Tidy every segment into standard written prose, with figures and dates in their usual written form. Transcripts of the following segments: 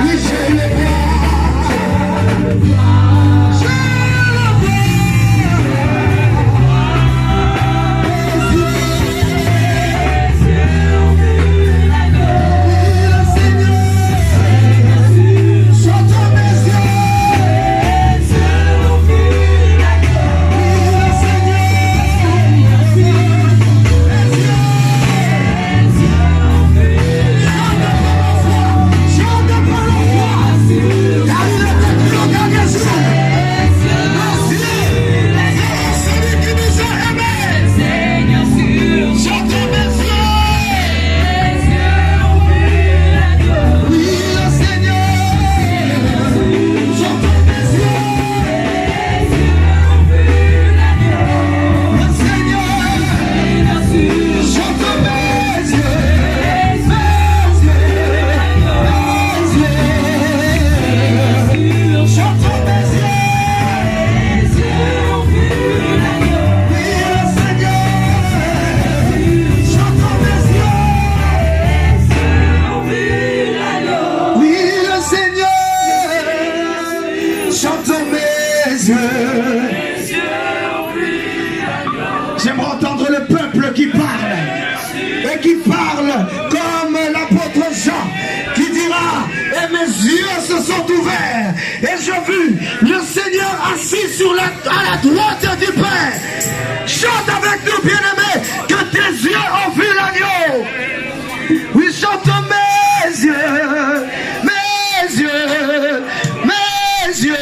Oui, je le vois. J'aimerais entendre le peuple qui parle et qui parle comme l'apôtre Jean qui dira: et mes yeux se sont ouverts et j'ai vu le Seigneur assis à la droite du Père. Chante avec nous, bien-aimés, que tes yeux ont vu l'agneau. Oui, chante mes yeux, mes yeux, mes yeux.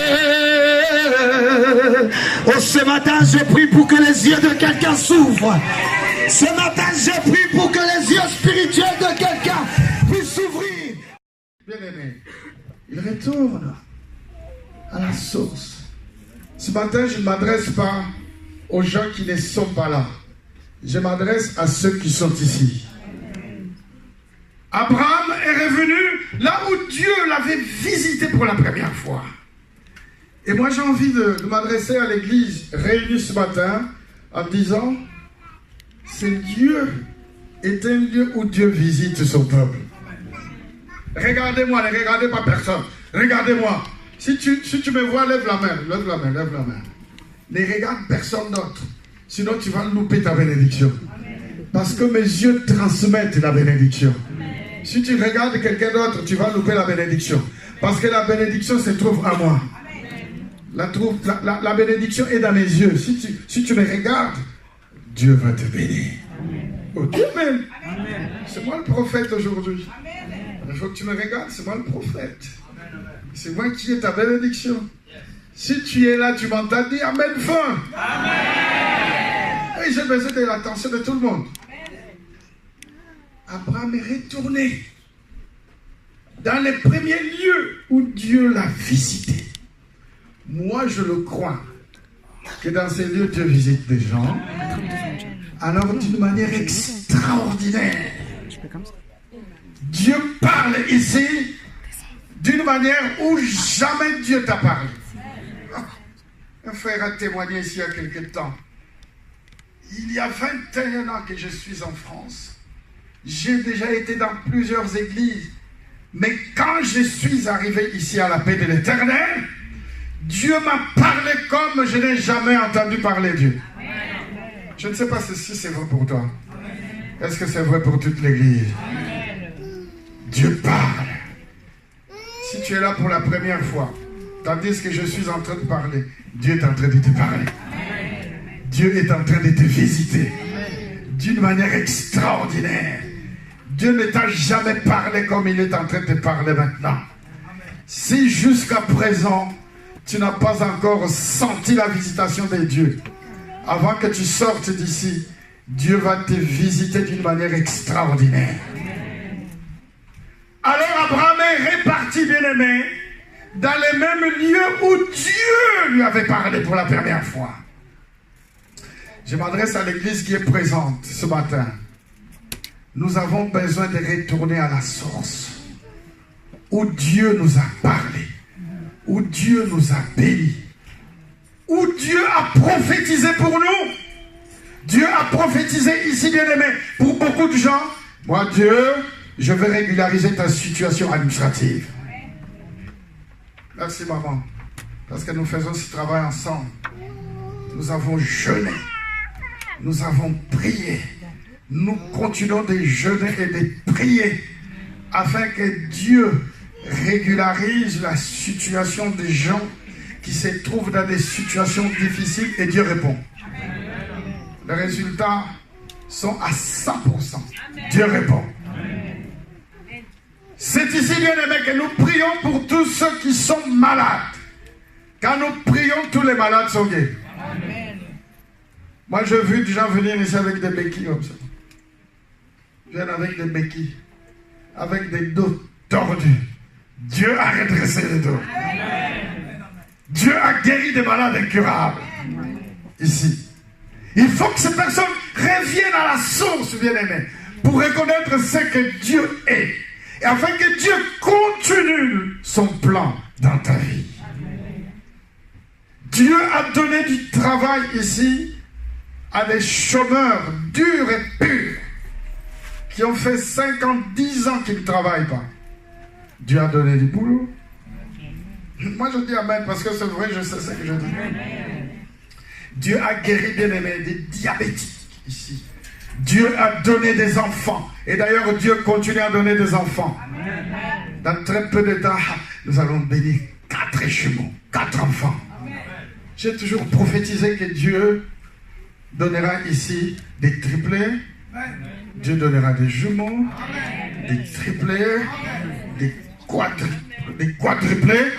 Oh, ce matin, je prie pour que les yeux de quelqu'un s'ouvrent. Ce matin, je prie pour que les yeux spirituels de quelqu'un puissent s'ouvrir. Bien-aimé, il retourne à la source. Ce matin, je ne m'adresse pas aux gens qui ne sont pas là. Je m'adresse à ceux qui sont ici. Abraham est revenu là où Dieu l'avait visité pour la première fois. Et moi, j'ai envie de m'adresser à l'église réunie ce matin en disant: c'est Dieu est un lieu où Dieu visite son peuple. Regardez-moi, ne regardez pas personne. Regardez-moi. Si tu me vois, lève la main, lève la main, lève la main. Ne regarde personne d'autre. Sinon, tu vas louper ta bénédiction. Parce que mes yeux transmettent la bénédiction. Si tu regardes quelqu'un d'autre, tu vas louper la bénédiction. Parce que la bénédiction se trouve à moi. La bénédiction est dans mes yeux. Si tu me regardes, Dieu va te bénir. Oh, Amen. C'est moi le prophète aujourd'hui. Il faut que tu me regardes, c'est moi le prophète. C'est moi qui ai ta bénédiction. Si tu es là, tu m'entends dire Amen fort. Oui, j'ai besoin de l'attention de tout le monde. Abraham est retourné dans les premiers lieux où Dieu l'a visité. Moi, je le crois que dans ces lieux, Dieu visite des gens. Alors, d'une manière extraordinaire, Dieu parle ici d'une manière où jamais Dieu t'a parlé. Un frère a témoigné ici il y a quelque temps. Il y a 21 ans que je suis en France. J'ai déjà été dans plusieurs églises. Mais quand je suis arrivé ici à la paix de l'Éternel, Dieu m'a parlé comme je n'ai jamais entendu parler Dieu. Je ne sais pas si c'est vrai pour toi. Est-ce que c'est vrai pour toute l'église? Dieu parle. Si tu es là pour la première fois, tandis que je suis en train de parler, Dieu est en train de te parler. Dieu est en train de te visiter d'une manière extraordinaire. Dieu ne t'a jamais parlé comme il est en train de te parler maintenant. Si jusqu'à présent, tu n'as pas encore senti la visitation de Dieu, avant que tu sortes d'ici, Dieu va te visiter d'une manière extraordinaire. Alors Abraham est reparti, bien-aimé, dans les mêmes lieux où Dieu lui avait parlé pour la première fois. Je m'adresse à l'église qui est présente ce matin. Nous avons besoin de retourner à la source, où Dieu nous a parlé, où Dieu nous a bénis, où Dieu a prophétisé pour nous. Dieu a prophétisé ici, bien-aimé, pour beaucoup de gens. Moi, Dieu, je vais régulariser ta situation administrative. Merci maman. Parce que nous faisons ce travail ensemble. Nous avons jeûné. Nous avons prié. Nous continuons de jeûner et de prier afin que Dieu régularise la situation des gens qui se trouvent dans des situations difficiles et Dieu répond. Les résultats sont à 100%. Dieu répond. C'est ici, bien aimé, que nous prions pour tous ceux qui sont malades. Quand nous prions, tous les malades sont guéris. Moi, j'ai vu des gens venir ici avec des béquilles comme ça. Ils viennent avec des béquilles, avec des dos tordus. Dieu a redressé les dos. Dieu a guéri des malades incurables. Ici. Il faut que ces personnes reviennent à la source, bien-aimés, pour reconnaître ce que Dieu est. Et afin que Dieu continue son plan dans ta vie. Dieu a donné du travail ici à des chômeurs durs et purs qui ont fait 50, 10 ans qu'ils ne travaillent pas. Dieu a donné du boulot. Moi je dis amen parce que c'est vrai, je sais ce que je dis. Dieu a guéri des diabétiques ici. Dieu a donné des enfants. Et d'ailleurs Dieu continue à donner des enfants. Dans très peu de temps, nous allons bénir 4 jumeaux, 4 enfants. J'ai toujours prophétisé que Dieu donnera ici des triplés. Dieu donnera des jumeaux, des triplés, des quadruplés.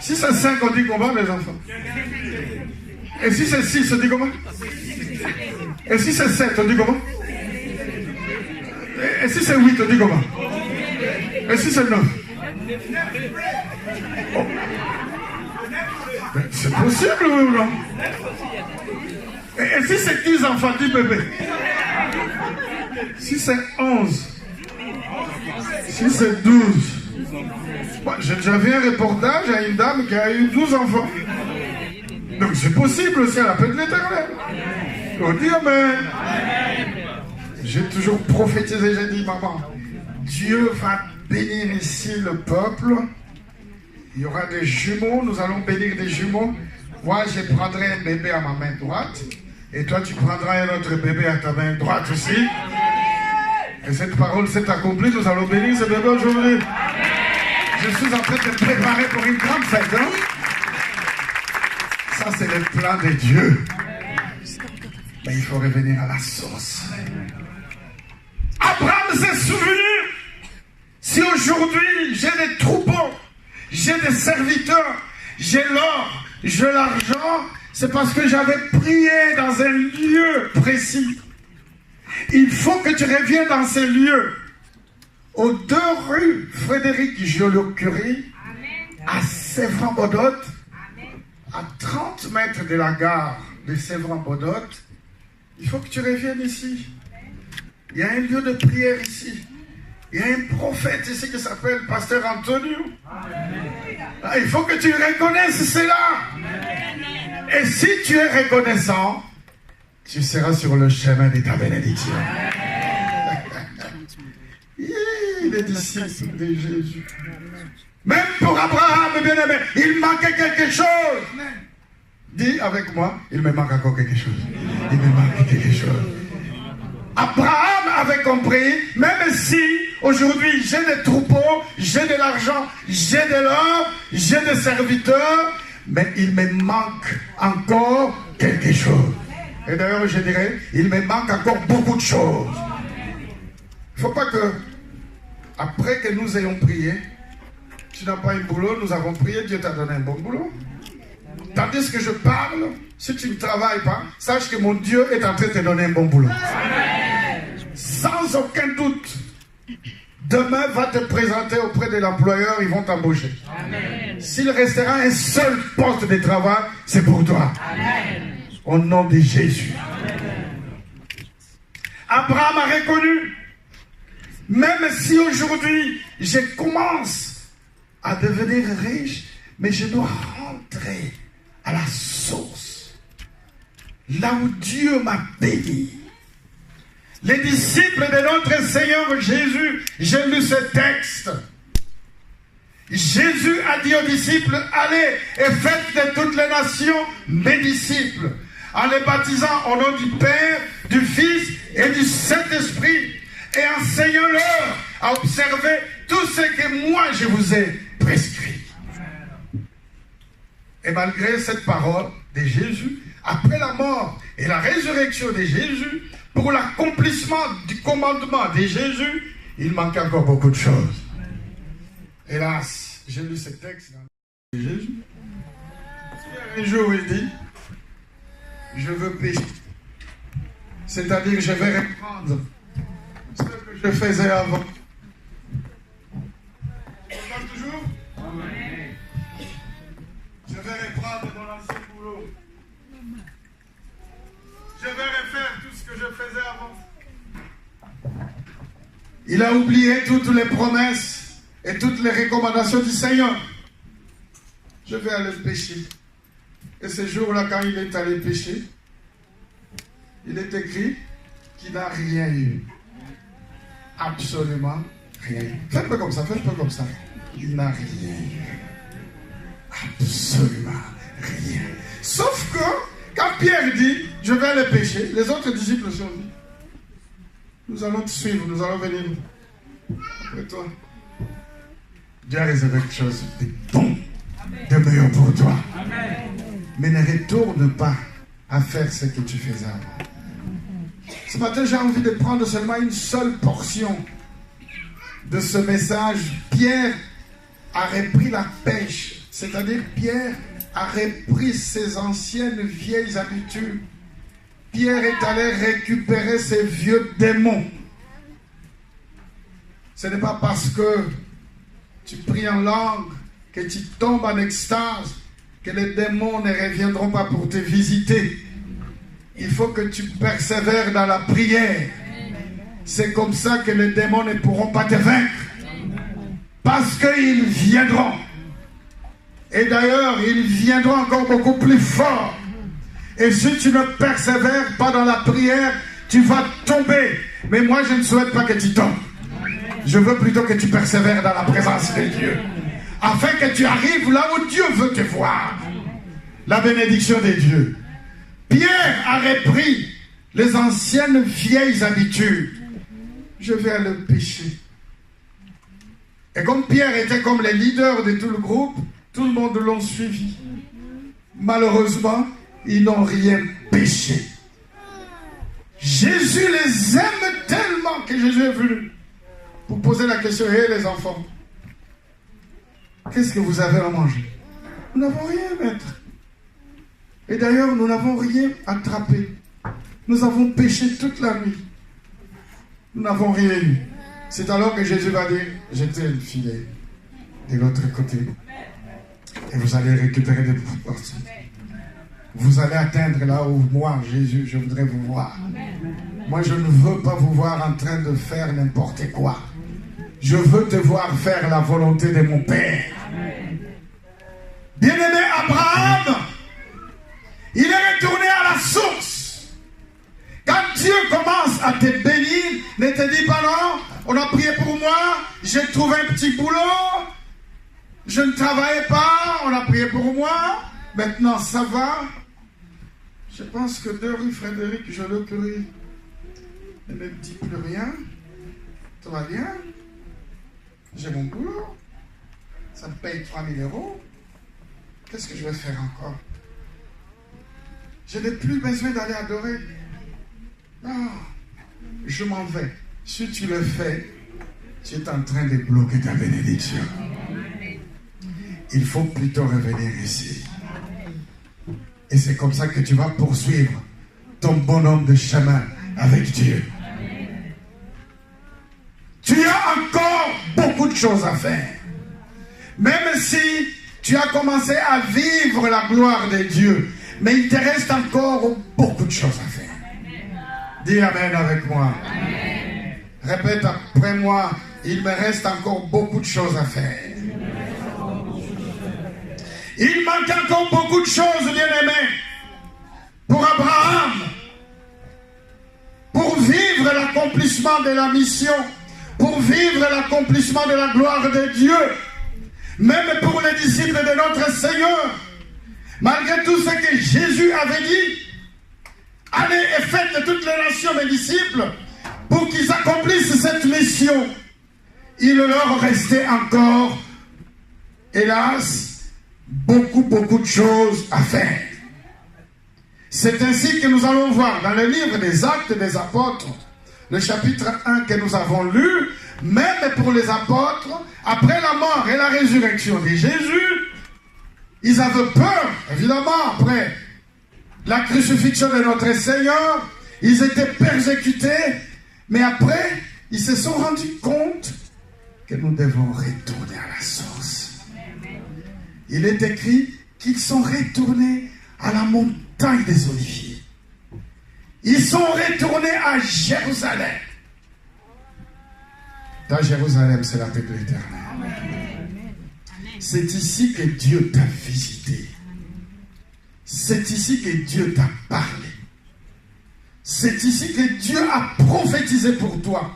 Si c'est 5, on dit comment les enfants? Et si c'est 6, on dit comment? Et si c'est 7, on dit comment? Et si c'est 8, on dit comment? Et si c'est 9? Oh. C'est possible ou non? Et si c'est 10 enfants, 10 bébés? Si c'est 11? Si c'est 12? Bon, j'ai déjà vu un reportage à une dame qui a eu 12 enfants. Donc c'est possible aussi à l'appel de l'Éternel. On dit amen. J'ai toujours prophétisé, j'ai dit maman, Dieu va bénir ici le peuple. Il y aura des jumeaux, nous allons bénir des jumeaux. Moi je prendrai un bébé à ma main droite. Et toi tu prendras un autre bébé à ta main droite aussi. Et cette parole s'est accomplie, nous allons bénir ce bébé aujourd'hui. Je suis en train de me préparer pour une grande fête. Hein? Ça c'est le plan de Dieu. Mais il faut revenir à la source. Abraham s'est souvenu. Si aujourd'hui j'ai des troupeaux, j'ai des serviteurs, j'ai l'or, j'ai l'argent, c'est parce que j'avais prié dans un lieu précis. Il faut que tu reviennes dans ces lieux. Aux 2 rues Frédéric Joliot-Curie, à Sévran-Bodot, à 30 mètres de la gare de Sévran-Bodot. Il faut que tu reviennes ici. Il y a un lieu de prière ici. Il y a un prophète ici qui s'appelle Pasteur Antonio. Ah, il faut que tu reconnaisses cela. Et si tu es reconnaissant, tu seras sur le chemin de ta bénédiction. Les disciples de Jésus. Même pour Abraham, bien-aimé, il manquait quelque chose. Dis avec moi, il me manque encore quelque chose. Il me manque quelque chose. Abraham avait compris, même si aujourd'hui j'ai des troupeaux, j'ai de l'argent, j'ai de l'or, j'ai des serviteurs, mais il me manque encore quelque chose. Et d'ailleurs je dirais, il me manque encore beaucoup de choses. Il ne faut pas que, après que nous ayons prié, tu n'as pas un boulot, nous avons prié, Dieu t'a donné un bon boulot. Tandis que je parle, si tu ne travailles pas, sache que mon Dieu est en train de te donner un bon boulot. Sans aucun doute, demain va te présenter auprès de l'employeur, ils vont t'embaucher. S'il restera un seul poste de travail, c'est pour toi. Amen. Au nom de Jésus. Abraham a reconnu, même si aujourd'hui je commence à devenir riche, mais je dois rentrer à la source, là où Dieu m'a béni. Les disciples de notre Seigneur Jésus, j'ai lu ce texte. Jésus a dit aux disciples, allez et faites de toutes les nations mes disciples, en les baptisant au nom du Père, du Fils et du Saint-Esprit, et enseignant-leur à observer tout ce que moi je vous ai prescrit. Et malgré cette parole de Jésus, après la mort et la résurrection de Jésus, pour l'accomplissement du commandement de Jésus, il manquait encore beaucoup de choses. Hélas, j'ai lu ce texte dans le livre de Jésus. Un jour, il dit, je veux pécher. C'est-à-dire, je vais reprendre ce que je faisais avant. On parle toujours? Je vais reprendre mon ancien boulot. Je vais refaire tout ce que je faisais avant. Il a oublié toutes les promesses et toutes les recommandations du Seigneur. Je vais aller pécher. Et ce jour-là, quand il est allé pécher, il est écrit qu'il n'a rien eu. Absolument rien eu. Fais un peu comme ça, fais un peu comme ça. Il n'a rien eu. Absolument rien. Sauf que, quand Pierre dit, je vais aller pécher, les autres disciples sont dit, nous allons te suivre, nous allons venir après toi. Dieu a réservé quelque chose de bon, de meilleur pour toi. Amen. Mais ne retourne pas à faire ce que tu faisais avant. Ce matin, j'ai envie de prendre seulement une seule portion de ce message. Pierre a repris la pêche, c'est-à-dire Pierre a repris ses anciennes vieilles habitudes. Pierre est allé récupérer ses vieux démons. Ce n'est pas parce que tu pries en langue, que tu tombes en extase, que les démons ne reviendront pas pour te visiter. Il faut que tu persévères dans la prière. C'est comme ça que les démons ne pourront pas te vaincre. Parce qu'ils viendront. Et d'ailleurs, ils viendront encore beaucoup plus fort. Et si tu ne persévères pas dans la prière, tu vas tomber. Mais moi, je ne souhaite pas que tu tombes. Je veux plutôt que tu persévères dans la présence de Dieu. Afin que tu arrives là où Dieu veut te voir. La bénédiction de Dieu. Pierre a repris les anciennes vieilles habitudes. Je vais aller pécher. Et comme Pierre était comme le leader de tout le groupe, tout le monde l'ont suivi. Malheureusement, ils n'ont rien péché. Jésus les aime tellement que Jésus est venu pour poser la question, hé les enfants, qu'est-ce que vous avez à manger? Nous n'avons rien, maître. Et d'ailleurs, nous n'avons rien attrapé. Nous avons péché toute la nuit. Nous n'avons rien eu. C'est alors que Jésus va dire, jetez le filet de l'autre côté. Et vous allez récupérer des portions. Vous allez atteindre là où moi, Jésus, je voudrais vous voir. Moi, je ne veux pas vous voir en train de faire n'importe quoi. Je veux te voir faire la volonté de mon Père. Bien-aimé Abraham, il est retourné à la source. Quand Dieu commence à te bénir, ne te dis pas non, on a prié pour moi, j'ai trouvé un petit boulot, je ne travaillais pas, on a prié pour moi, maintenant ça va. Je pense que 2 rue Frédéric, je le curie. Ne me dis plus rien, tout va bien, j'ai mon boulot, ça me paye 3 000 €. Qu'est-ce que je vais faire encore? Je n'ai plus besoin d'aller adorer. Non, je m'en vais. Si tu le fais, tu es en train de bloquer ta bénédiction. Il faut plutôt revenir ici. Et c'est comme ça que tu vas poursuivre ton bonhomme de chemin avec Dieu. Tu as encore beaucoup de choses à faire. Même si tu as commencé à vivre la gloire de Dieu, mais il te reste encore beaucoup de choses à faire. Dis Amen avec moi. Amen. Répète après moi, il me reste encore beaucoup de choses à faire. Il manque encore beaucoup de choses, bien-aimés, pour Abraham, pour vivre l'accomplissement de la mission, pour vivre l'accomplissement de la gloire de Dieu. même pour les disciples de notre Seigneur. Malgré tout ce que Jésus avait dit, allez et faites de toutes les nations mes disciples, pour qu'ils accomplissent cette mission. Il leur restait encore, hélas, beaucoup de choses à faire. C'est ainsi que nous allons voir dans le livre des Actes des Apôtres, le chapitre 1 que nous avons lu, même pour les apôtres, après la mort et la résurrection de Jésus, ils avaient peur, évidemment, après la crucifixion de notre Seigneur, ils étaient persécutés, mais après, ils se sont rendus compte que nous devons retourner à la source. Il est écrit qu'ils sont retournés à la montagne des Oliviers. Ils sont retournés à Jérusalem. Dans Jérusalem, c'est la paix de l'Éternel. C'est ici que Dieu t'a visité. C'est ici que Dieu t'a parlé. C'est ici que Dieu a prophétisé pour toi.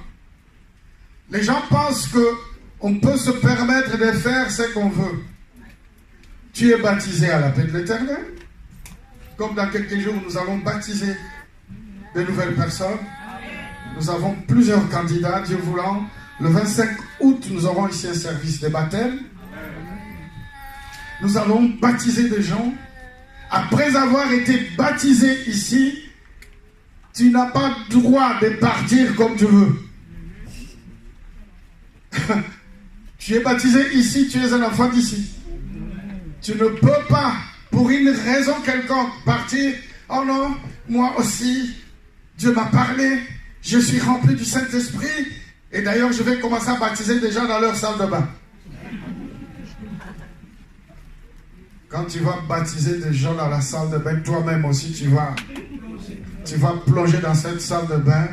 Les gens pensent qu'on peut se permettre de faire ce qu'on veut. Tu es baptisé à la paix de l'Éternel. Comme dans quelques jours, nous allons baptiser de nouvelles personnes. Nous avons plusieurs candidats, Dieu voulant. Le 25 août, nous aurons ici un service de baptême. Nous allons baptiser des gens. Après avoir été baptisé ici, tu n'as pas le droit de partir comme tu veux. Tu es baptisé ici, tu es un enfant d'ici. Tu ne peux pas, pour une raison quelconque, partir. Oh non, moi aussi, Dieu m'a parlé, je suis rempli du Saint-Esprit. Et d'ailleurs, je vais commencer à baptiser des gens dans leur salle de bain. Quand tu vas baptiser des gens dans la salle de bain, toi-même aussi, tu vas plonger dans cette salle de bain.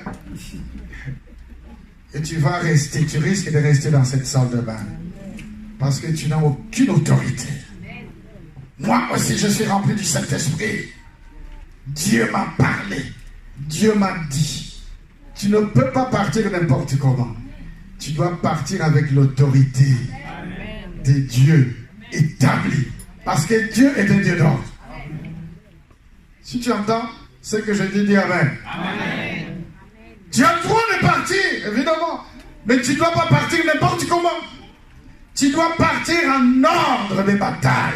Et tu vas rester, tu risques de rester dans cette salle de bain. Parce que tu n'as aucune autorité. Moi aussi, je suis rempli du Saint-Esprit. Dieu m'a parlé. Dieu m'a dit. Tu ne peux pas partir n'importe comment. Tu dois partir avec l'autorité de Dieu établie. Parce que Dieu est un Dieu d'ordre. Si tu entends ce que je dis Amen. Amen. Tu as le droit de partir, évidemment. Mais tu ne dois pas partir n'importe comment. Tu dois partir en ordre de bataille.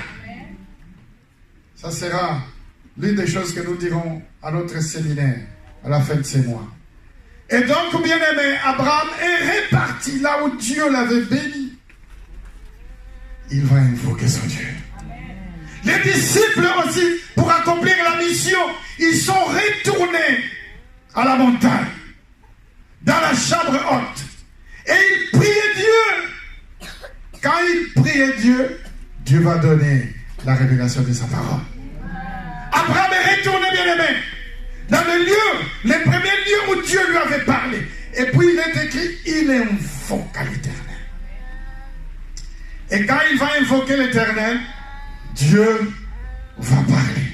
Ça sera l'une des choses que nous dirons à notre séminaire à la fin de ces mois. Et donc, bien-aimé, Abraham est réparti là où Dieu l'avait béni. Il va invoquer son Dieu. Les disciples aussi, pour accomplir la mission, ils sont retournés à la montagne, dans la chambre haute. Et ils priaient Dieu. Quand ils priaient Dieu, Dieu va donner la révélation de sa parole. Abraham est retourné, bien-aimé, dans le lieu, les premiers lieux où Dieu lui avait parlé. Et puis il est écrit, il invoque l'Éternel. Et quand il va invoquer l'Éternel, Dieu va parler.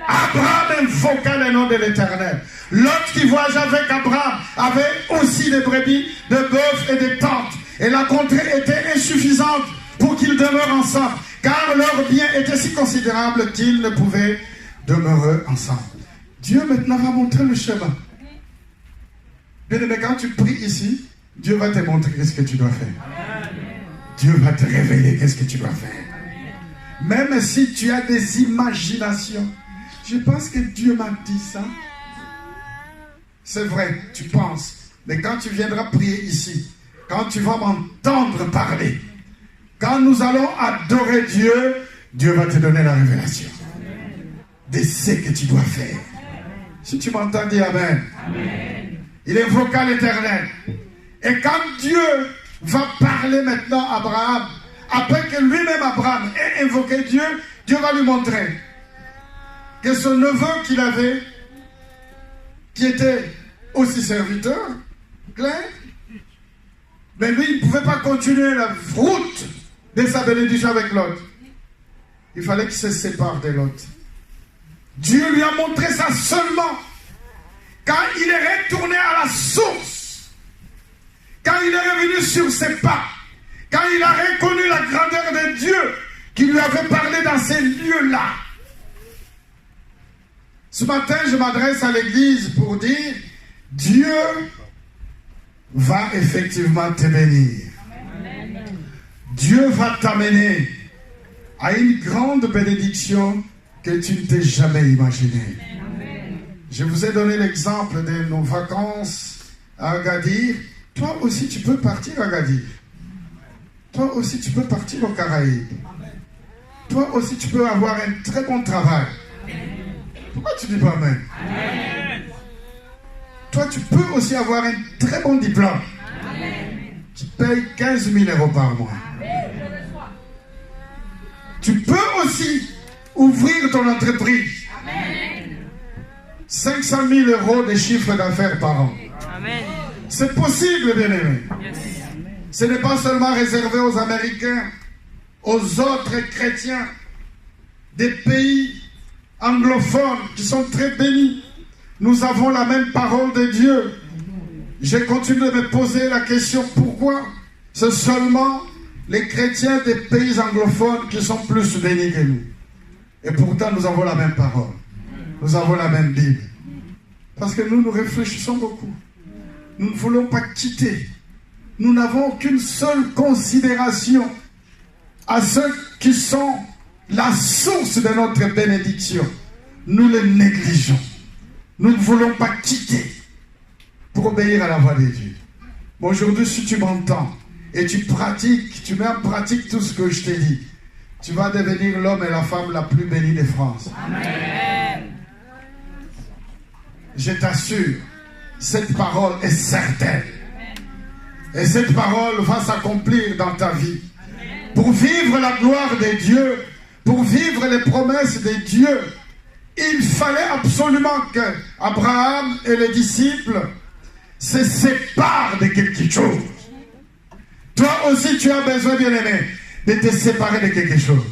Abraham invoqua le nom de l'Éternel. L'autre qui voyageait avec Abraham avait aussi des brebis, des bœufs et des tentes. Et la contrée était insuffisante pour qu'ils demeurent ensemble, car leurs biens étaient si considérables qu'ils ne pouvaient demeurer ensemble. Dieu maintenant va montrer le chemin. Bien-aimé, quand tu pries ici, Dieu va te montrer qu'est-ce que tu dois faire. Dieu va te révéler qu'est-ce que tu dois faire. Même si tu as des imaginations. Je pense que Dieu m'a dit ça. C'est vrai, tu penses. Mais quand tu viendras prier ici, quand tu vas m'entendre parler, quand nous allons adorer Dieu, Dieu va te donner la révélation de ce que tu dois faire. Si tu m'entends, dis Amen. Amen. Il invoqua l'Éternel. Et quand Dieu va parler maintenant à Abraham, après que lui-même Abraham ait invoqué Dieu, Dieu va lui montrer que son neveu qu'il avait, qui était aussi serviteur, clair, mais lui, il ne pouvait pas continuer la route de sa bénédiction avec l'autre. Il fallait qu'il se sépare de l'autre. Dieu lui a montré ça seulement quand il est retourné à la source. quand il est revenu sur ses pas, quand il a reconnu la grandeur de Dieu qui lui avait parlé dans ces lieux-là. Ce matin, je m'adresse à l'église pour dire, Dieu va effectivement te bénir. Dieu va t'amener à une grande bénédiction que tu ne t'es jamais imaginée. Je vous ai donné l'exemple de nos vacances à Agadir. Toi aussi, tu peux partir à Agadir. Toi aussi, tu peux partir aux Caraïbes. Toi aussi, tu peux avoir un très bon travail. Pourquoi tu dis pas Amen? Toi, tu peux aussi avoir un très bon diplôme. Tu payes 15 000 € par mois. Tu peux aussi ouvrir ton entreprise. 500 000 € de chiffre d'affaires par an. C'est possible, bien-aimé. Ce n'est pas seulement réservé aux Américains, aux autres chrétiens des pays anglophones qui sont très bénis. Nous avons la même parole de Dieu. Je continue de me poser la question, pourquoi c'est seulement les chrétiens des pays anglophones qui sont plus bénis que nous? Et pourtant, nous avons la même parole. Nous avons la même Bible. Parce que nous réfléchissons beaucoup. Nous ne voulons pas quitter. Nous n'avons aucune seule considération à ceux qui sont la source de notre bénédiction. Nous les négligeons. Nous ne voulons pas quitter pour obéir à la voix de Dieu. Bon, aujourd'hui, si tu m'entends et tu pratiques, tu mets en pratique tout ce que je t'ai dit, tu vas devenir l'homme et la femme la plus bénie de France. Amen. Je t'assure, cette parole est certaine. Et cette parole va s'accomplir dans ta vie. Pour vivre la gloire de Dieu, pour vivre les promesses de Dieu, il fallait absolument que Abraham et les disciples se séparent de quelque chose. Toi aussi, tu as besoin, bien-aimé, de te séparer de quelque chose.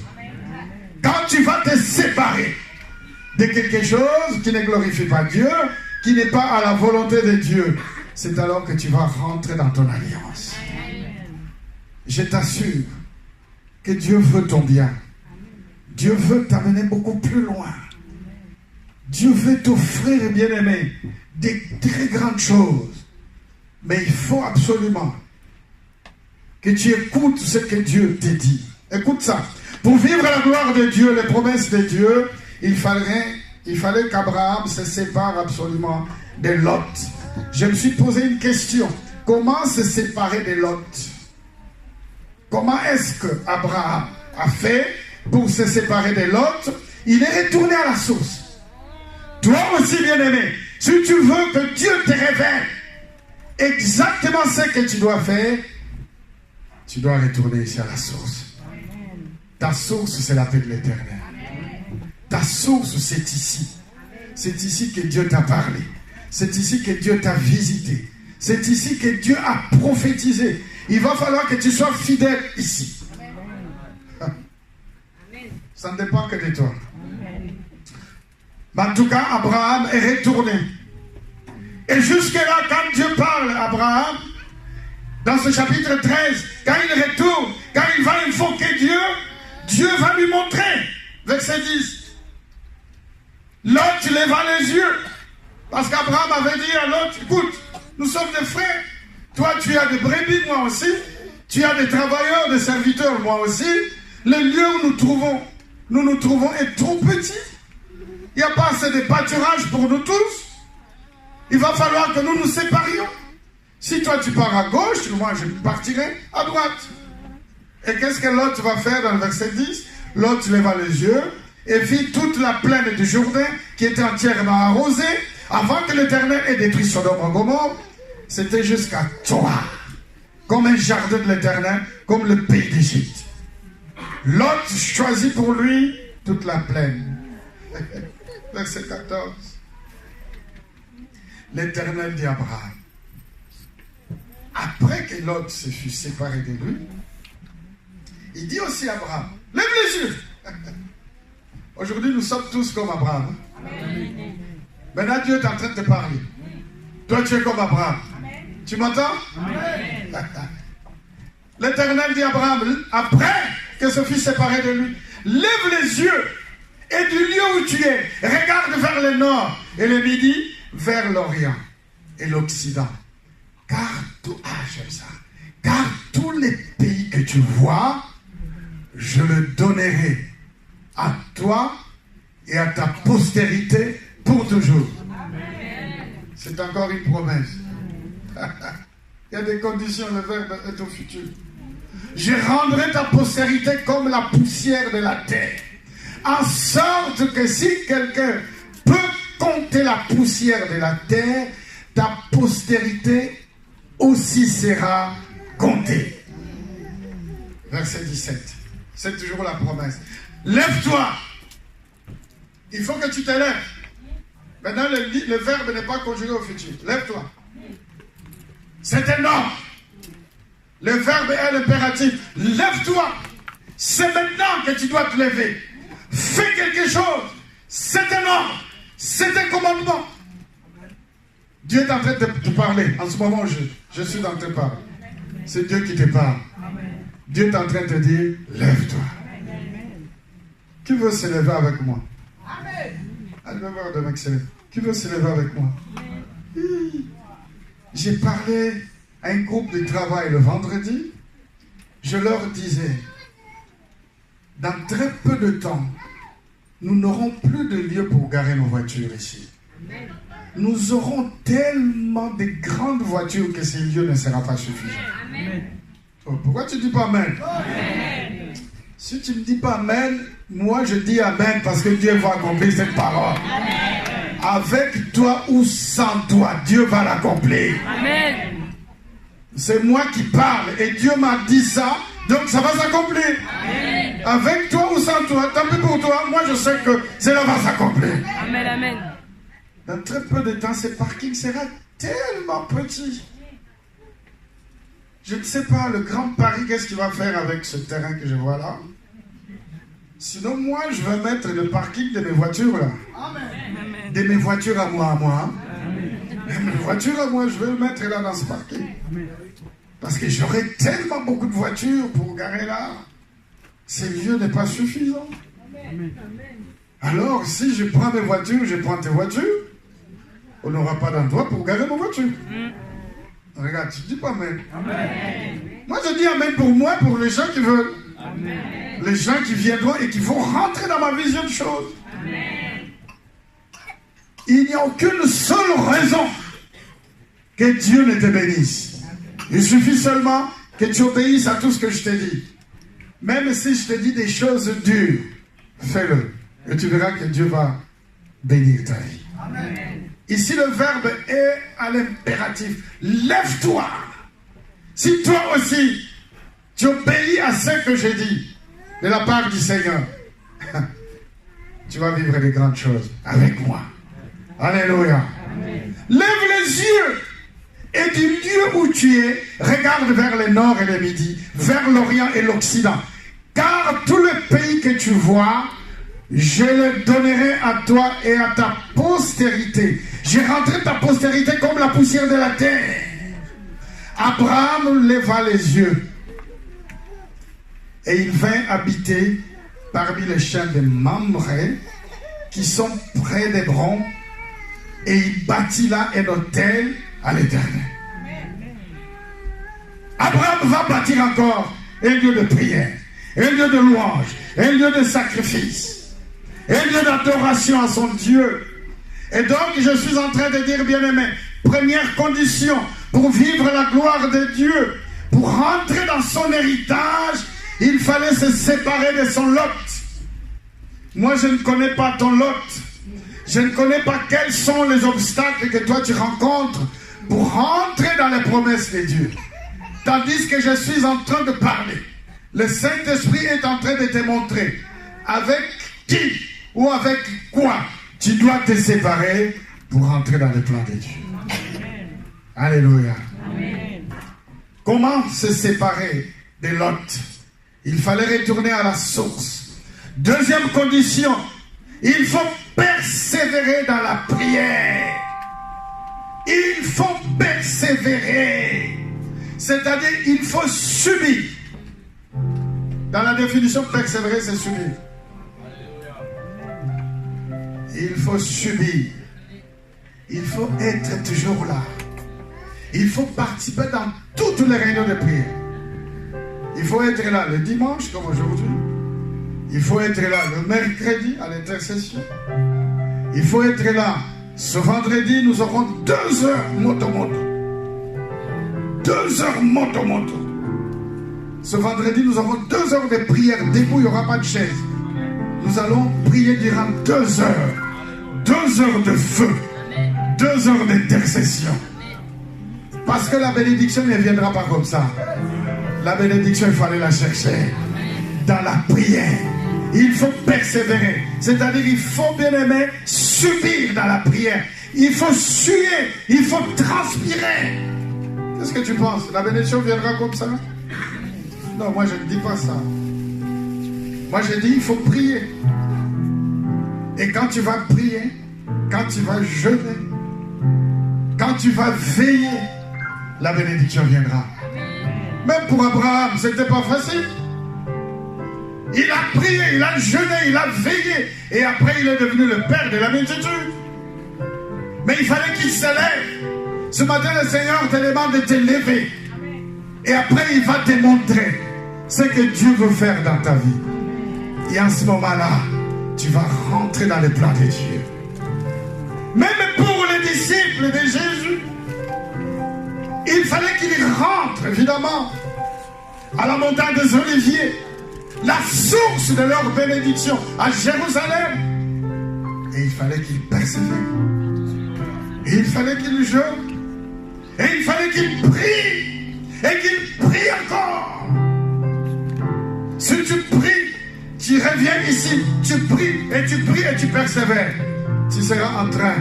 Quand tu vas te séparer de quelque chose qui ne glorifie pas Dieu, qui n'est pas à la volonté de Dieu, c'est alors que tu vas rentrer dans ton alliance. Je t'assure que Dieu veut ton bien. Dieu veut t'amener beaucoup plus loin. Dieu veut t'offrir, bien-aimé, des très grandes choses. Mais il faut absolument que tu écoutes ce que Dieu te dit. Écoute ça. Pour vivre la gloire de Dieu, les promesses de Dieu, il fallait qu'Abraham se sépare absolument de Lot. Je me suis posé une question. Comment se séparer de Lot? Comment est-ce que Abraham a fait pour se séparer de Lot? Il est retourné à la source. Toi aussi, bien-aimé, si tu veux que Dieu te révèle exactement ce que tu dois faire, tu dois retourner ici à la source. Ta source, c'est la paix de l'Éternel. Ta source, c'est ici. C'est ici que Dieu t'a parlé. C'est ici que Dieu t'a visité. C'est ici que Dieu a prophétisé. Il va falloir que tu sois fidèle ici. Ça ne dépend que de toi. Mais en tout cas, Abraham est retourné. Et jusque-là, quand Dieu parle à Abraham, dans ce chapitre 13, quand il retourne, quand il va invoquer Dieu, Dieu va lui montrer. Verset 10. Lot leva les yeux. Parce qu'Abraham avait dit à Lot, écoute, nous sommes des frères. Toi, tu as des brebis, moi aussi. Tu as des travailleurs, des serviteurs, moi aussi. Le lieu où nous nous trouvons est trop petit. Il n'y a pas assez de pâturage pour nous tous. Il va falloir que nous nous séparions. Si toi tu pars à gauche, moi je partirai à droite. Et qu'est-ce que Lot va faire dans le verset 10? Lot leva les yeux et vit toute la plaine du Jourdain qui était entièrement arrosée avant que l'Éternel ait détruit Sodome et Gomorrhe. C'était jusqu'à Zoar, comme un jardin de l'Éternel, comme le pays d'Égypte. Lot choisit pour lui toute la plaine. Verset 14. L'Éternel dit à Abraham, après que Lot se fut séparé de lui, il dit aussi à Abraham, lève les yeux. Aujourd'hui, nous sommes tous comme Abraham. Amen. Maintenant, Dieu est en train de te parler. Toi, tu es comme Abraham. Amen. Tu m'entends? Amen. L'Éternel dit à Abraham, après que se fut séparé de lui, lève les yeux et du lieu où tu es, regarde vers le nord et le midi, vers l'Orient et l'Occident. J'aime ça. Car tous les pays que tu vois, je le donnerai à toi et à ta postérité pour toujours. C'est encore une promesse. Il y a des conditions, le verbe est au futur. Je rendrai ta postérité comme la poussière de la terre, en sorte que si quelqu'un peut compter la poussière de la terre, ta postérité aussi sera comptée. Verset 17. C'est toujours la promesse. Lève-toi. Il faut que tu te lèves. Maintenant, le verbe n'est pas conjugué au futur. Lève-toi. C'est un ordre. Le verbe est l'impératif. Lève-toi. C'est maintenant que tu dois te lever. Fais quelque chose. C'est un ordre. C'est un commandement. Dieu est en train de te parler. En ce moment, je suis dans tes parles. C'est Dieu qui te parle. Dieu est en train de te dire, lève-toi. Qui veut se lever avec moi? Allez me voir demain, qui veut se lever avec moi? J'ai parlé à un groupe de travail le vendredi. Je leur disais, dans très peu de temps, nous n'aurons plus de lieu pour garer nos voitures ici. Nous aurons tellement de grandes voitures que ces lieux ne seront pas suffisants. Oh, pourquoi tu ne dis pas Amen? Si tu ne dis pas Amen, moi je dis Amen parce que Dieu va accomplir cette parole. Avec toi ou sans toi, Dieu va l'accomplir. Amen. C'est moi qui parle et Dieu m'a dit ça, donc ça va s'accomplir. Amen. Avec toi ou sans toi, tant pis pour toi, moi je sais que cela va s'accomplir. Amen, amen. Dans très peu de temps, ce parking sera tellement petit. Je ne sais pas, le Grand Paris, qu'est-ce qu'il va faire avec ce terrain que je vois là? Sinon, moi, je vais mettre le parking de mes voitures là. Amen. De mes voitures à moi. Mes voitures à moi, je vais le mettre là dans ce parking. Parce que j'aurai tellement beaucoup de voitures pour garer là. Ce lieu n'est pas suffisant. Alors, si je prends mes voitures, je prends tes voitures, on n'aura pas d'endroit pour garer nos voitures. Regarde, tu ne dis pas Amen. Amen. Moi, je dis Amen pour moi, pour les gens qui veulent. Amen. Les gens qui viendront et qui vont rentrer dans ma vision de choses. Amen. Il n'y a aucune seule raison que Dieu ne te bénisse. Il suffit seulement que tu obéisses à tout ce que je te dis. Même si je te dis des choses dures, fais-le. Et tu verras que Dieu va bénir ta vie. Amen. Ici, le verbe est à l'impératif. Lève-toi. Si toi aussi, tu obéis à ce que j'ai dit de la part du Seigneur, tu vas vivre de grandes choses avec moi. Alléluia. Amen. Lève les yeux et du lieu où tu es, regarde vers le nord et le midi, vers l'Orient et l'Occident. Car tout le pays que tu vois, je le donnerai à toi et à ta postérité. J'ai rentré ta postérité comme la poussière de la terre. Abraham leva les yeux et il vint habiter parmi les champs de Mamré qui sont près d'Hébron, et il bâtit là un autel à l'Éternel. Abraham va bâtir encore un lieu de prière, un lieu de louange, un lieu de sacrifice, un lieu d'adoration à son Dieu. Et donc je suis en train de dire, bien-aimé, première condition pour vivre la gloire de Dieu, pour rentrer dans son héritage, il fallait se séparer de son lot. Moi je ne connais pas ton lot. Je ne connais pas quels sont les obstacles que toi tu rencontres pour rentrer dans les promesses de Dieu. Tandis que je suis en train de parler, le Saint-Esprit est en train de te montrer avec qui ou avec quoi tu dois te séparer pour rentrer dans le plan de Dieu. Amen. Alléluia. Amen. Comment se séparer de Lot? Il fallait retourner à la source. Deuxième condition, il faut persévérer dans la prière. Il faut persévérer. C'est-à-dire, il faut subir. Dans la définition, persévérer, c'est subir. Il faut subir. Il faut être toujours là. Il faut participer dans toutes les réunions de prière. Il faut être là le dimanche, comme aujourd'hui. Il faut être là le mercredi à l'intercession. Il faut être là. Ce vendredi, nous aurons 2 heures moto-moto. 2 heures moto-moto. Ce vendredi, nous aurons 2 heures de prière debout, il n'y aura pas de chaise. Nous allons prier durant 2 heures. 2 heures de feu. 2 heures d'intercession. Parce que la bénédiction ne viendra pas comme ça. La bénédiction, il faut aller la chercher. Dans la prière. Il faut persévérer. C'est-à-dire, il faut bien aimer subir dans la prière. Il faut suer. Il faut transpirer. Qu'est-ce que tu penses? La bénédiction viendra comme ça? Non, moi je ne dis pas ça. Moi je dis il faut prier. Et quand tu vas prier, quand tu vas jeûner, quand tu vas veiller, la bénédiction viendra. Même pour Abraham, ce n'était pas facile. Il a prié, il a jeûné, il a veillé. Et après il est devenu le père de la multitude. Mais il fallait qu'il s'élève. Ce matin le Seigneur te demande de te lever. Et après il va te montrer ce que Dieu veut faire dans ta vie. Et en ce moment-là, tu vas rentrer dans le plan de Dieu. Même pour les disciples de Jésus, il fallait qu'ils rentrent, évidemment, à la montagne des Oliviers, la source de leur bénédiction à Jérusalem. Et il fallait qu'ils persévèrent. Et il fallait qu'ils jeûnent. Et il fallait qu'ils prient. Et qu'ils prient encore. Si tu pries, tu reviens ici, tu pries et tu persévères. Tu seras en train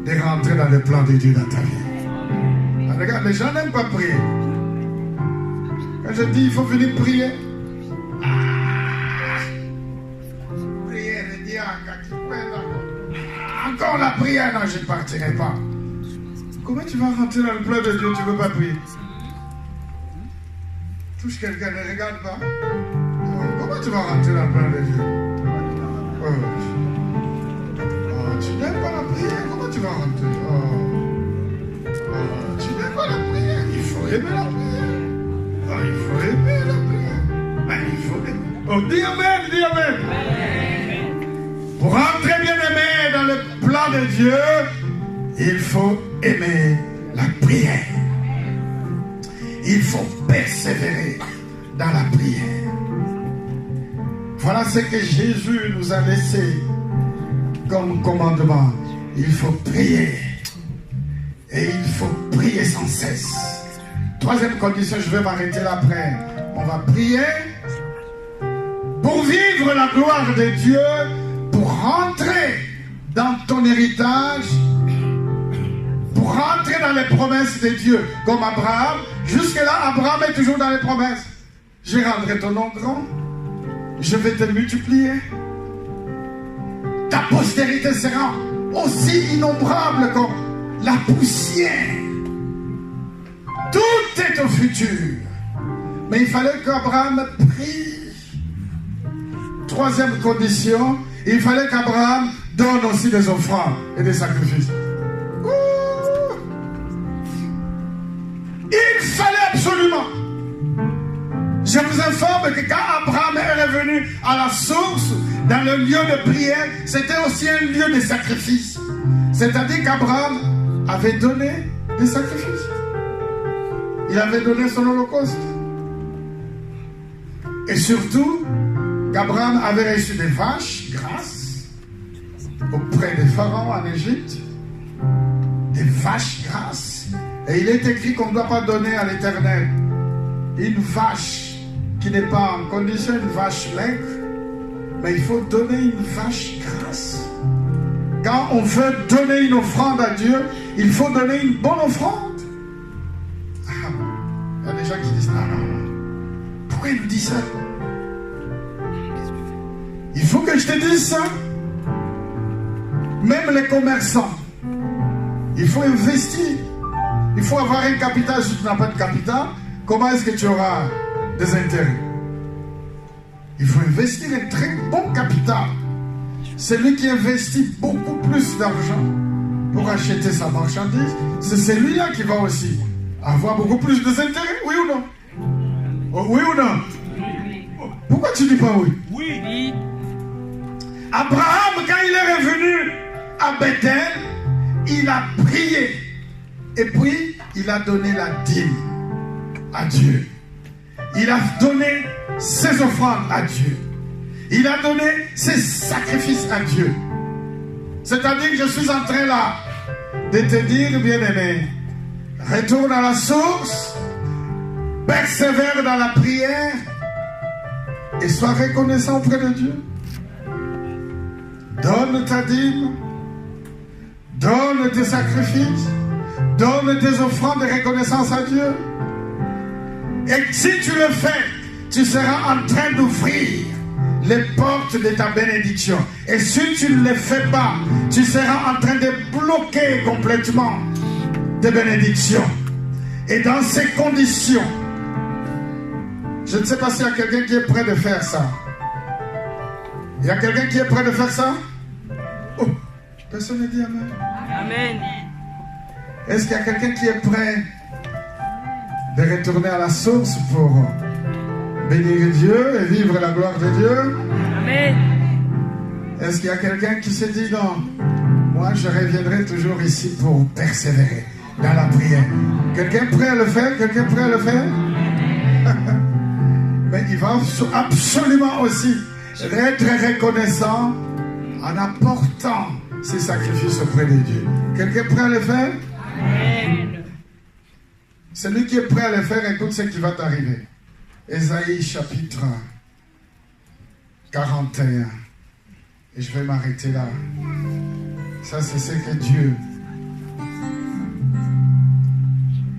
de rentrer dans le plan de Dieu dans ta vie. Ah, regarde, les gens n'aiment pas prier. Quand je dis il faut venir prier, prière, encore la prière, non, je ne partirai pas. Comment tu vas rentrer dans le plan de Dieu, tu ne veux pas prier? Touche quelqu'un, ne regarde pas. Comment tu vas rentrer dans le plan de Dieu? Tu n'aimes pas la prière, comment tu vas rentrer? Tu n'aimes pas la prière, il faut aimer la prière. Il faut aimer la prière. Il faut aimer. Dis amen, dis amen. Pour rentrer bien aimé dans le plan de Dieu, il faut aimer la prière. Il faut persévérer dans la prière. Voilà ce que Jésus nous a laissé comme commandement. Il faut prier. Et il faut prier sans cesse. Troisième condition, je vais m'arrêter là après. On va prier pour vivre la gloire de Dieu, pour rentrer dans ton héritage, pour rentrer dans les promesses de Dieu, comme Abraham. Jusque-là, Abraham est toujours dans les promesses. Je rendrai ton nom grand. Je vais te multiplier. Ta postérité sera aussi innombrable comme la poussière. Tout est au futur. Mais il fallait qu'Abraham prie. Troisième condition, il fallait qu'Abraham donne aussi des offrandes et des sacrifices. Il fallait absolument. Je vous informe que quand Abraham est revenu à la source, dans le lieu de prière, c'était aussi un lieu de sacrifice. C'est-à-dire qu'Abraham avait donné des sacrifices. Il avait donné son holocauste. Et surtout, qu'Abraham avait reçu des vaches grasses auprès des pharaons en Égypte. Des vaches grasses. Et il est écrit qu'on ne doit pas donner à l'Éternel une vache qui n'est pas en condition, une vache maigre, mais il faut donner une vache grasse. Quand on veut donner une offrande à Dieu, il faut donner une bonne offrande. Il y a des gens qui disent non. Pourquoi il nous dit ça? Il faut que je te dise ça. Même les commerçants, il faut investir. Il faut avoir un capital. Si tu n'as pas de capital, comment est-ce que tu auras des intérêts? Il faut investir un très bon capital. Celui qui investit beaucoup plus d'argent pour acheter sa marchandise, c'est celui-là qui va aussi avoir beaucoup plus d'intérêts, oui ou non? Oh, oui ou non? Pourquoi tu dis pas oui? Oui. Abraham, quand il est revenu à Bethel, il a prié. Et puis, il a donné la dîme à Dieu. Il a donné ses offrandes à Dieu. Il a donné ses sacrifices à Dieu. C'est-à-dire que je suis en train là de te dire, bien-aimé, retourne à la source, persévère dans la prière et sois reconnaissant auprès de Dieu. Donne ta dîme, donne tes sacrifices, donne tes offrandes de reconnaissance à Dieu. Et si tu le fais, tu seras en train d'ouvrir les portes de ta bénédiction. Et si tu ne le fais pas, tu seras en train de bloquer complètement tes bénédictions. Et dans ces conditions, je ne sais pas s'il y a quelqu'un qui est prêt de faire ça. Il y a quelqu'un qui est prêt de faire ça? Oh, personne ne dit amen. Amen. Est-ce qu'il y a quelqu'un qui est prêt de retourner à la source pour bénir Dieu et vivre la gloire de Dieu? Amen. Est-ce qu'il y a quelqu'un qui se dit non, moi je reviendrai toujours ici pour persévérer dans la prière? Quelqu'un prêt à le faire? Quelqu'un prêt à le faire? Mais il va absolument aussi être reconnaissant en apportant ses sacrifices auprès de Dieu. Quelqu'un prêt à le faire? Amen. Celui qui est prêt à le faire, écoute ce qui va t'arriver. Ésaïe chapitre 41. Et je vais m'arrêter là. Ça, c'est ce que Dieu...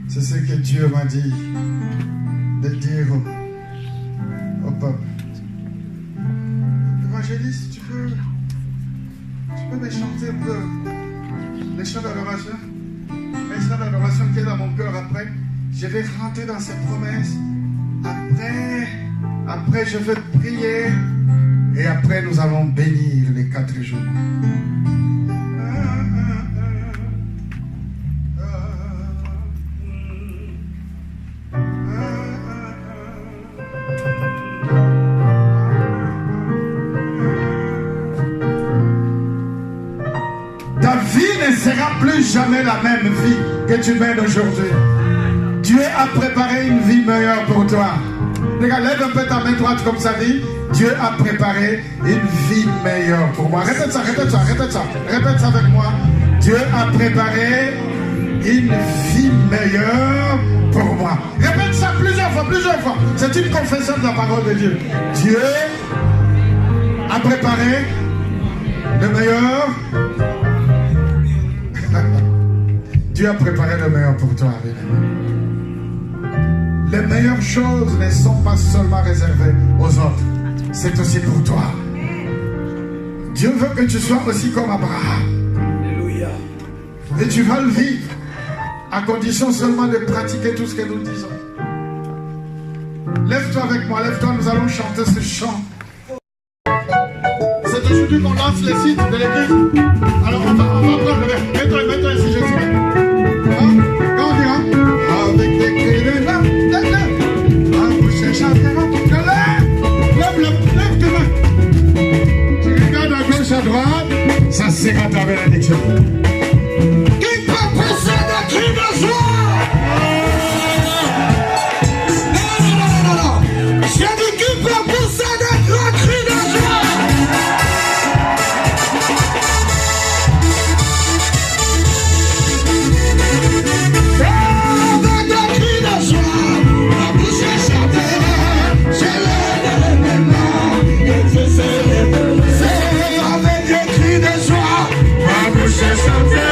C'est ce que Dieu m'a dit de dire au peuple. Évangéliste, tu peux me chanter un peu les chants d'adoration? Les chants d'adoration qui est dans mon cœur après. Je vais rentrer dans cette promesse. Après je vais prier. Et après nous allons bénir les 4 jours. Ta vie ne sera plus jamais la même vie que tu mènes aujourd'hui. Dieu a préparé une vie meilleure pour toi. Regarde, lève un peu ta main droite comme ça dit. Dieu a préparé une vie meilleure pour moi. Répète ça, répète ça, répète ça. Répète ça avec moi. Dieu a préparé une vie meilleure pour moi. Répète ça plusieurs fois, plusieurs fois. C'est une confession de la parole de Dieu. Dieu a préparé le meilleur. Dieu a préparé le meilleur pour toi. Les meilleures choses ne sont pas seulement réservées aux autres. C'est aussi pour toi. Dieu veut que tu sois aussi comme Abraham. Alléluia. Et tu vas le vivre à condition seulement de pratiquer tout ce que nous disons. Lève-toi avec moi, lève-toi, nous allons chanter ce chant. C'est aujourd'hui qu'on lance les sites de l'église. Alors on va prendre le verre. Mets-toi ici, Jésus. Hein? Quand on dira avec des cris de l'âme, lève tes mains. Tu regardes à gauche, à droite, ça sera ta bénédiction. Qui peut pousser des cris de joie? Non. J'ai dit qui peut pousser des grands cris de joie? Avec des cris de joie, la bouche est chantée. J'ai l'air maintenant, et tu sais, avec des cris de joie, ma bouche est chantée.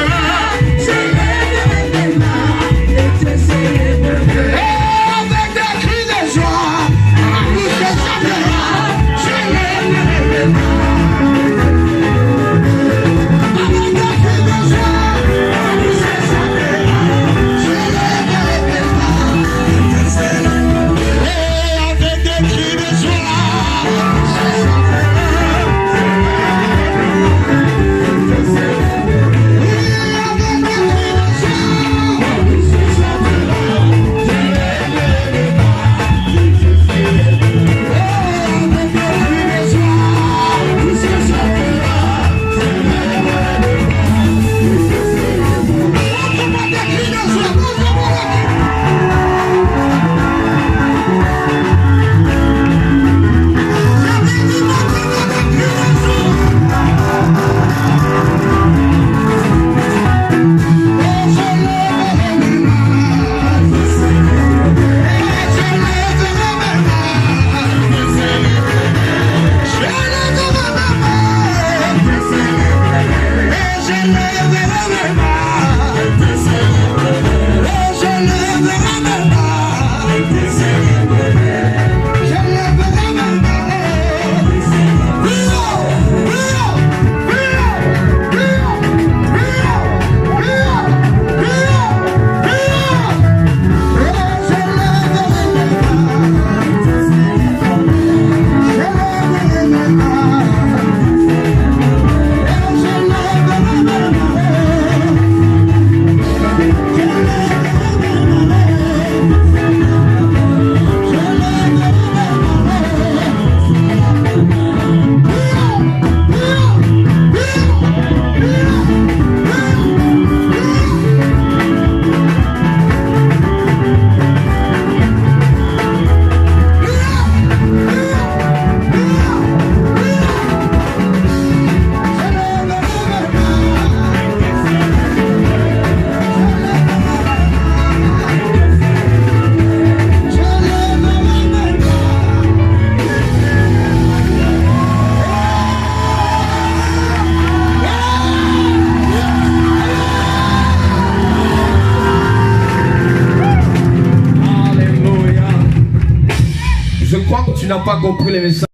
Tu n'as pas compris les messages.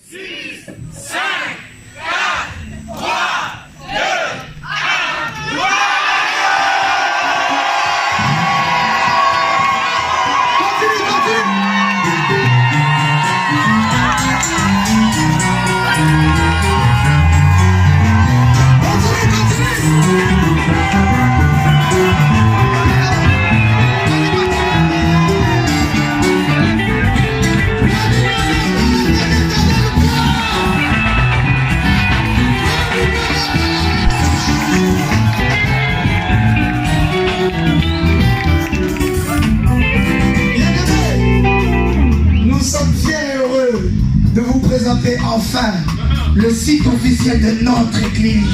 6, 5, 4, 3, 2, 1, gloire! Continue, continue! Enfin le site officiel de notre église.